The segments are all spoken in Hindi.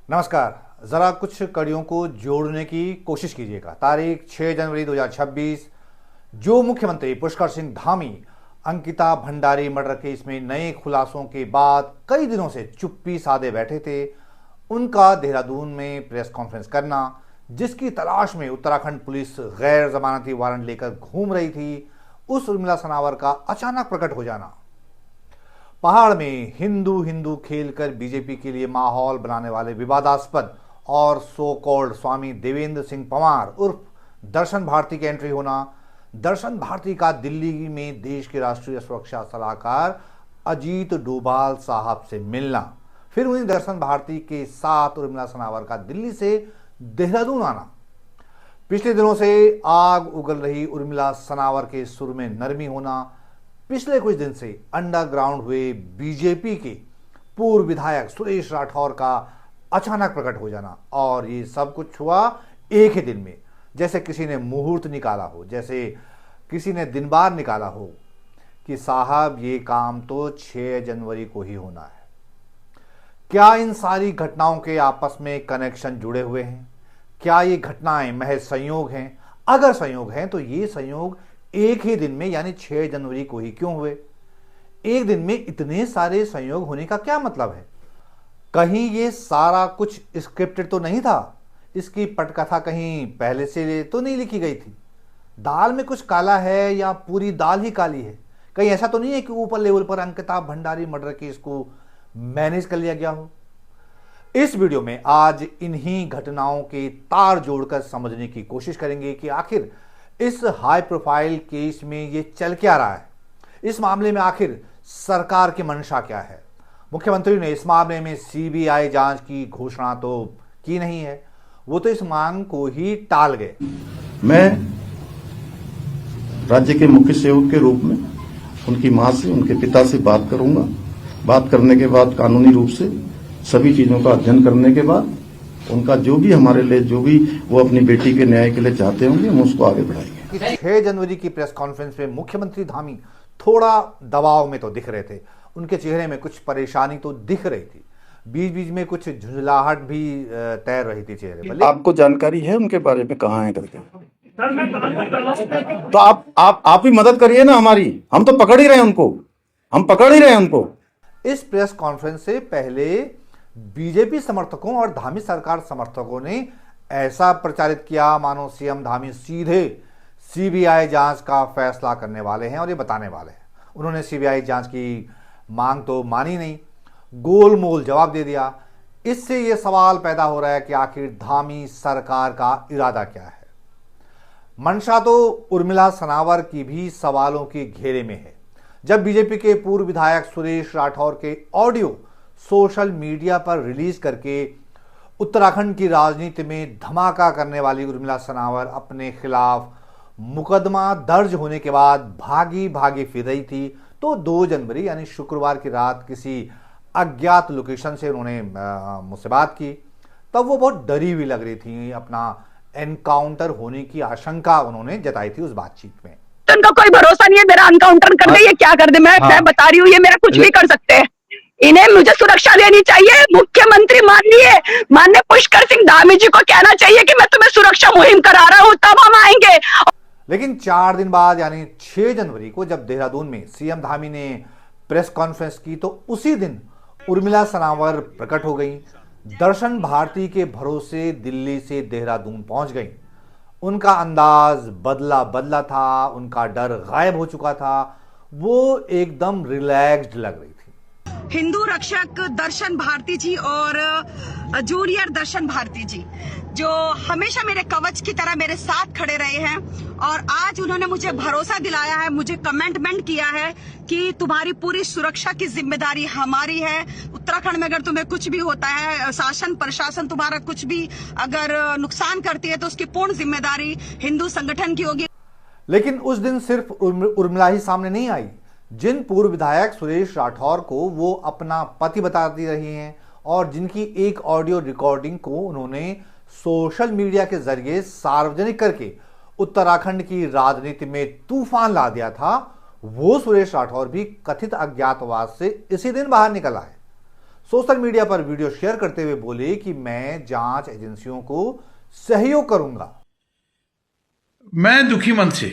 नमस्कार। जरा कुछ कड़ियों को जोड़ने की कोशिश कीजिएगा। तारीख 6 जनवरी 2026, जो मुख्यमंत्री पुष्कर सिंह धामी अंकिता भंडारी मर्डर केस में नए खुलासों के बाद कई दिनों से चुप्पी साधे बैठे थे, उनका देहरादून में प्रेस कॉन्फ्रेंस करना, जिसकी तलाश में उत्तराखंड पुलिस गैर जमानती वारंट लेकर घूम रही थी, उस उर्मिला सनावर का अचानक प्रकट हो जाना, पहाड़ में हिंदू हिंदू खेलकर बीजेपी के लिए माहौल बनाने वाले विवादास्पद और सो कॉल्ड स्वामी देवेंद्र सिंह पंवार उर्फ दर्शन भारती की एंट्री होना, दर्शन भारती का दिल्ली में देश के राष्ट्रीय सुरक्षा सलाहकार अजीत डोभाल साहब से मिलना, फिर उन्हीं दर्शन भारती के साथ उर्मिला सनावर का दिल्ली से देहरादून आना, पिछले दिनों से आग उगल रही उर्मिला सनावर के सुर में नरमी होना, पिछले कुछ दिन से अंडरग्राउंड हुए बीजेपी के पूर्व विधायक सुरेश राठौर का अचानक प्रकट हो जाना, और ये सब कुछ हुआ एक ही दिन में, जैसे किसी ने मुहूर्त निकाला हो, जैसे किसी ने दिन बार निकाला हो कि साहब ये काम तो 6 जनवरी को ही होना है। क्या इन सारी घटनाओं के आपस में कनेक्शन जुड़े हुए हैं? क्या ये घटनाएं महज संयोग हैं? अगर संयोग हैं तो ये संयोग एक ही दिन में यानी 6 जनवरी को ही क्यों हुए? एक दिन में इतने सारे संयोग होने का क्या मतलब है? कहीं ये सारा कुछ स्क्रिप्टेड तो नहीं था? इसकी पटकथा कहीं पहले से तो नहीं लिखी गई थी? दाल में कुछ काला है या पूरी दाल ही काली है? कहीं ऐसा तो नहीं है कि ऊपर लेवल पर अंकिता भंडारी मर्डर केस को मैनेज कर लिया गया हो? इस वीडियो में आज इन्हीं घटनाओं के तार जोड़कर समझने की कोशिश करेंगे कि आखिर इस हाई प्रोफाइल केस में ये चल क्या रहा है। इस मामले में आखिर सरकार की मंशा क्या है? मुख्यमंत्री ने इस मामले में सीबीआई जांच की घोषणा तो की नहीं है, वो तो इस मांग को ही टाल गए। मैं राज्य के मुख्य सेवक के रूप में उनकी मां से, उनके पिता से बात करूंगा। बात करने के बाद कानूनी रूप से सभी चीजों का अध्ययन करने के बाद उनका जो भी हमारे लिए, जो भी वो अपनी बेटी के न्याय के लिए चाहते होंगे, हम उसको आगे बढ़ाएंगे। 6 जनवरी की प्रेस कॉन्फ्रेंस में मुख्यमंत्री धामी थोड़ा दबाव में तो दिख रहे थे, उनके चेहरे में कुछ परेशानी तो दिख रही थी, बीच बीच में कुछ झुंझलाहट भी तैर रही थी चेहरे पर। आपको जानकारी है उनके बारे में, कहाँ है करके? तो आप भी मदद करिए ना हमारी, हम तो पकड़ ही रहे हैं उनको, हम पकड़ ही रहे हैं उनको। इस प्रेस कॉन्फ्रेंस से पहले बीजेपी समर्थकों और धामी सरकार समर्थकों ने ऐसा प्रचारित किया मानो सीएम धामी सीधे सीबीआई जांच का फैसला करने वाले हैं और ये बताने वाले हैं। उन्होंने सीबीआई जांच की मांग तो मानी नहीं, गोलमोल जवाब दे दिया। इससे यह सवाल पैदा हो रहा है कि आखिर धामी सरकार का इरादा क्या है। मंशा तो उर्मिला सनावर की भी सवालों के घेरे में है। जब बीजेपी के पूर्व विधायक सुरेश राठौर के ऑडियो सोशल मीडिया पर रिलीज करके उत्तराखंड की राजनीति में धमाका करने वाली उर्मिला सनावर अपने खिलाफ मुकदमा दर्ज होने के बाद भागी भागी फिर रही थी, तो 2 जनवरी यानी शुक्रवार की रात किसी अज्ञात लोकेशन से उन्होंने मुझसे बात की। तब वो बहुत डरी हुई लग रही थी, अपना एनकाउंटर होने की आशंका उन्होंने जताई थी उस बातचीत में। उनका कोई भरोसा नहीं है, मेरा एनकाउंटर कर दे, ये क्या कर दे, मैं बता रही हूँ, ये मेरा कुछ भी कर सकते हैं। इन्हें मुझे सुरक्षा देनी चाहिए। मुख्यमंत्री माननीय पुष्कर सिंह धामी जी को कहना चाहिए कि मैं तुम्हें सुरक्षा मुहिम करा रहा हूं, तब हम आएंगे। लेकिन 4 दिन बाद यानी 6 जनवरी को जब देहरादून में सीएम धामी ने प्रेस कॉन्फ्रेंस की, तो उसी दिन उर्मिला सनावर प्रकट हो गई। दर्शन भारती के भरोसे दिल्ली से देहरादून पहुंच गई। उनका अंदाज बदला था, उनका डर गायब हो चुका था, वो एकदम रिलैक्स्ड लग रही थी। हिंदू रक्षक दर्शन भारती जी और जूनियर दर्शन भारती जी, जो हमेशा मेरे कवच की तरह मेरे साथ खड़े रहे हैं, और आज उन्होंने मुझे भरोसा दिलाया है, मुझे कमिटमेंट किया है कि तुम्हारी पूरी सुरक्षा की जिम्मेदारी हमारी है। उत्तराखंड में अगर तुम्हें कुछ भी होता है, शासन प्रशासन तुम्हारा कुछ भी अगर नुकसान करती है, तो उसकी पूर्ण जिम्मेदारी हिंदू संगठन की होगी। लेकिन उस दिन सिर्फ उर्मिला ही सामने नहीं आई। जिन पूर्व विधायक सुरेश राठौर को वो अपना पति बताती रही हैं और जिनकी एक ऑडियो रिकॉर्डिंग को उन्होंने सोशल मीडिया के जरिए सार्वजनिक करके उत्तराखंड की राजनीति में तूफान ला दिया था, वो सुरेश राठौर भी कथित अज्ञातवास से इसी दिन बाहर निकला है। सोशल मीडिया पर वीडियो शेयर करते हुए बोले कि मैं जांच एजेंसियों को सहयोग करूंगा। मैं दुखी मन से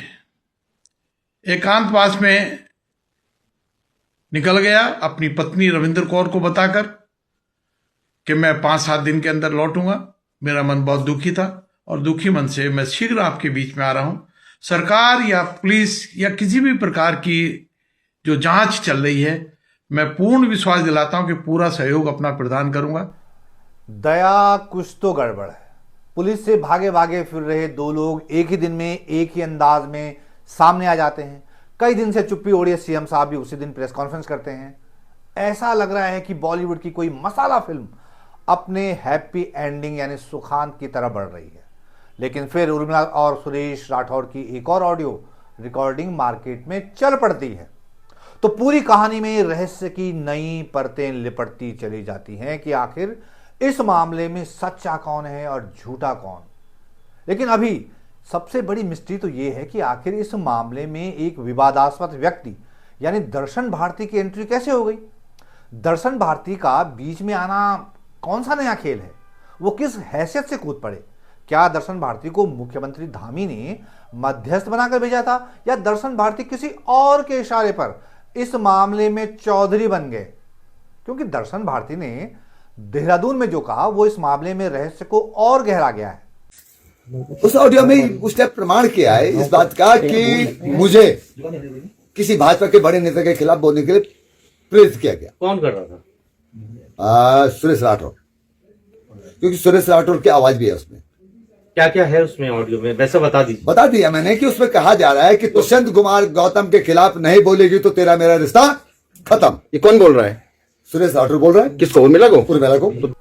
एकांतवास में निकल गया अपनी पत्नी रविंद्र कौर को बताकर कि मैं 5-7 दिन के अंदर लौटूंगा। मेरा मन बहुत दुखी था और दुखी मन से मैं शीघ्र आपके बीच में आ रहा हूं। सरकार या पुलिस या किसी भी प्रकार की जो जांच चल रही है, मैं पूर्ण विश्वास दिलाता हूं कि पूरा सहयोग अपना प्रदान करूंगा। दया कुछ तो गड़बड़ है। पुलिस से भागे भागे फिर रहे 2 लोग एक ही दिन में एक ही अंदाज में सामने आ जाते हैं। कई दिन से चुप्पी ओढ़े सीएम साहब भी उसी दिन प्रेस कॉन्फ्रेंस करते हैं। ऐसा लग रहा है कि बॉलीवुड की कोई मसाला फिल्म अपने हैप्पी एंडिंग यानी सुखांत की तरह बढ़ रही है। लेकिन फिर उर्मिला और सुरेश राठौर की एक और ऑडियो रिकॉर्डिंग मार्केट में चल पड़ती है तो पूरी कहानी में रहस्य की नई परतें लिपटती चली जाती हैं कि आखिर इस मामले में सच्चा कौन है और झूठा कौन। लेकिन अभी सबसे बड़ी मिस्ट्री तो यह है कि आखिर इस मामले में एक विवादास्पद व्यक्ति यानी दर्शन भारती की एंट्री कैसे हो गई। दर्शन भारती का बीच में आना कौन सा नया खेल है, वो किस हैसियत से कूद पड़े। क्या दर्शन भारती को मुख्यमंत्री धामी ने मध्यस्थ बनाकर भेजा था या दर्शन भारती किसी और के इशारे पर इस मामले में चौधरी बन गए। क्योंकि दर्शन भारती ने देहरादून में जो कहा वो इस मामले में रहस्य को और गहरा गया है। उस ऑडियो में उसने प्रमाण किया है इस बात का कि मुझे किसी भाजपा के बड़े नेता के खिलाफ बोलने के लिए प्रेरित किया गया। कौन कर रहा था? सुरेश राठौर, क्योंकि सुरेश राठौर की आवाज भी है उसमें। क्या क्या है उसमें ऑडियो में, वैसे बता दीजिए। बता दिया मैंने कि उसमें कहा जा रहा है कि दुष्यंत कुमार गौतम के खिलाफ नहीं बोलेगी तो तेरा मेरा रिश्ता खत्म। ये कौन बोल रहा है? सुरेश राठौर बोल रहा है। किसको? उर्मिला को? उर्मिला को।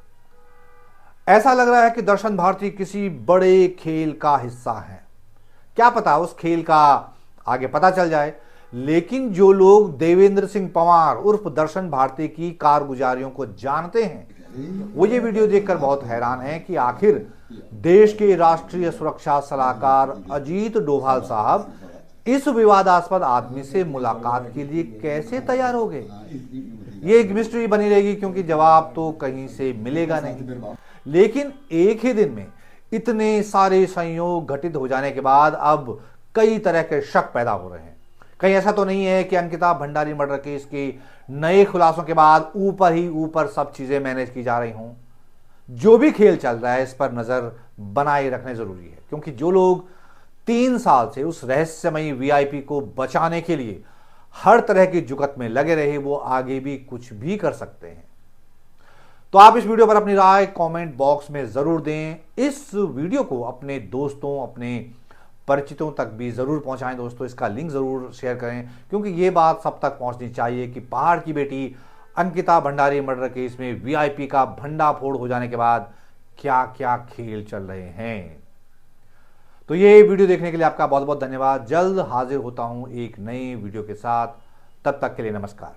ऐसा लग रहा है कि दर्शन भारती किसी बड़े खेल का हिस्सा है। क्या पता उस खेल का आगे पता चल जाए। लेकिन जो लोग देवेंद्र सिंह पंवार उर्फ दर्शन भारती की कारगुजारियों को जानते हैं वो ये वीडियो देखकर बहुत हैरान हैं कि आखिर देश के राष्ट्रीय सुरक्षा सलाहकार अजीत डोभाल साहब इस विवादास्पद आदमी से मुलाकात के लिए कैसे तैयार हो गए। ये एक मिस्ट्री बनी रहेगी क्योंकि जवाब तो कहीं से मिलेगा नहीं। लेकिन एक ही दिन में इतने सारे संयोग घटित हो जाने के बाद अब कई तरह के शक पैदा हो रहे हैं। कहीं ऐसा तो नहीं है कि अंकिता भंडारी मर्डर केस के नए खुलासों के बाद ऊपर ही ऊपर सब चीजें मैनेज की जा रही हों। जो भी खेल चल रहा है इस पर नजर बनाए रखने जरूरी है क्योंकि जो लोग 3 साल से उस रहस्यमयी वीआईपी को बचाने के लिए हर तरह की जुगत में लगे रहे वो आगे भी कुछ भी कर सकते हैं। तो आप इस वीडियो पर अपनी राय कमेंट बॉक्स में जरूर दें। इस वीडियो को अपने दोस्तों अपने परिचितों तक भी जरूर पहुंचाएं। दोस्तों इसका लिंक जरूर शेयर करें क्योंकि ये बात सब तक पहुंचनी चाहिए कि पहाड़ की बेटी अंकिता भंडारी मर्डर केस में वीआईपी का भंडाफोड़ हो जाने के बाद क्या क्या खेल चल रहे हैं। तो ये वीडियो देखने के लिए आपका बहुत बहुत धन्यवाद। जल्द हाजिर होता हूं एक नई वीडियो के साथ। तब तक के लिए नमस्कार।